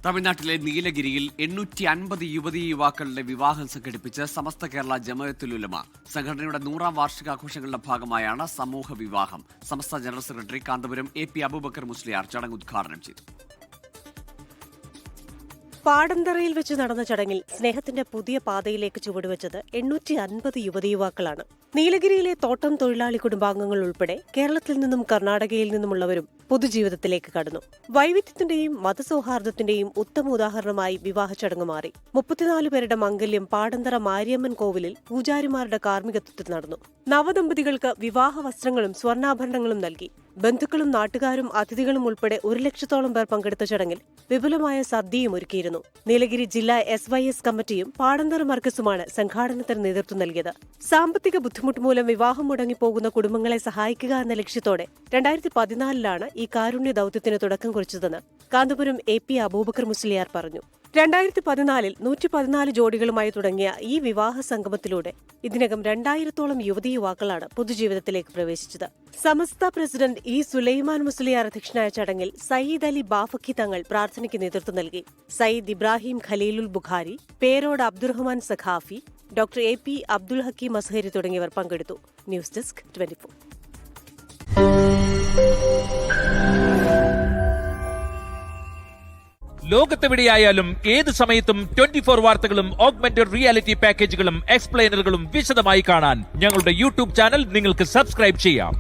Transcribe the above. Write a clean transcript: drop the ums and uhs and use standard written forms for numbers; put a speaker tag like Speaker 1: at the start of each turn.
Speaker 1: തമിഴ്നാട്ടിലെ നീലഗിരിയിൽ 850 യുവതീ യുവാക്കളുടെ വിവാഹം സംഘടിപ്പിച്ച് സമസ്ത കേരള ജമഅത്തുൽ ഉലമ സംഘടനയുടെ 100ാം വാർഷികാഘോഷങ്ങളുടെ ഭാഗമായാണ് സമൂഹ വിവാഹം. Samastha general secretary Kanthapuram AP Abubakar Musliyar ചടങ്ങ് ഉദ്ഘാടനം ചെയ്തു.
Speaker 2: പാടന്തറയിൽ വെച്ച് നടന്ന ചടങ്ങിൽ സ്നേഹത്തിന്റെ പുതിയ പാതയിലേക്ക് ചുവടുവെച്ചത് 850 യുവതീ യുവാക്കളാണ്. നീലഗിരിയിലെ തോട്ടം തൊഴിലാളി കുടുംബാംഗങ്ങൾ ഉൾപ്പെടെ കേരളത്തിൽ നിന്നും കർണാടകയിൽ നിന്നുമുള്ളവരും പൊതുജീവിതത്തിലേക്ക് കടന്നു. വൈവിധ്യത്തിന്റെയും മതസൗഹാർദ്ദത്തിന്റെയും ഉത്തമ ഉദാഹരണമായി വിവാഹ ചടങ്ങ് മാറി. 34 പേരുടെ മംഗല്യം പാടന്തറ മാരിയമ്മൻ കോവിലിൽ പൂജാരിമാരുടെ കാർമ്മികത്വത്തിൽ നടന്നു. നവദമ്പതികൾക്ക് വിവാഹ വസ്ത്രങ്ങളും സ്വർണ്ണാഭരണങ്ങളും നൽകി. ബന്ധുക്കളും നാട്ടുകാരും അതിഥികളും ഉൾപ്പെടെ 1 ലക്ഷത്തോളം പേർ പങ്കെടുത്ത ചടങ്ങിൽ വിപുലമായ സദ്യയും ഒരുക്കിയിരുന്നു. നീലഗിരി ജില്ലാ SYS കമ്മിറ്റിയും പാടന്തറ മർക്കസുമാണ് സംഘാടനത്തിന് നേതൃത്വം നൽകിയത്. സാമ്പത്തിക ബുദ്ധിമുട്ട് മൂലം വിവാഹം മുടങ്ങിപ്പോകുന്ന കുടുംബങ്ങളെ സഹായിക്കുക എന്ന ലക്ഷ്യത്തോടെ 2014 ഈ കാരുണ്യ ദൌത്യത്തിന് തുടക്കം കുറിച്ചതെന്ന് കാന്തപുരം AP അബൂബക്കർ മുസ്ലിയാർ പറഞ്ഞു. 2014 114 ജോഡികളുമായി തുടങ്ങിയ ഈ വിവാഹ സംഗമത്തിലൂടെ ഇതിനകം 2000-ഓളം യുവതീ യുവാക്കളാണ് പൊതുജീവിതത്തിലേക്ക് പ്രവേശിച്ചത്. സമസ്ത പ്രസിഡന്റ് സുലൈമാൻ മുസ്ലിയാർ അധ്യക്ഷനായ ചടങ്ങിൽ സയ്യിദ് അലി ബാഫക്കി തങ്ങൾ പ്രാർത്ഥനയ്ക്ക് നേതൃത്വം നൽകി. സയ്യിദ് ഇബ്രാഹിം ഖലീലുൽ ബുഖാരി, പേരോട് അബ്ദുറഹ്മാൻ സഖാഫി, ഡോക്ടർ AP അബ്ദുൽ ഹക്കീം അസ്ഹരി തുടങ്ങിയവർ പങ്കെടുത്തു. News desk 24.
Speaker 3: ലോകത്തെവിടെയായാലും ഏത് സമയത്തും 24 വാർത്തകളും ഓഗ്മെന്റഡ് റിയാലിറ്റി പാക്കേജുകളും എക്സ്പ്ലെയിനറുകളും വിശദമായി കാണാൻ ഞങ്ങളുടെ YouTube ചാനൽ നിങ്ങൾക്ക് സബ്സ്ക്രൈബ് ചെയ്യാം.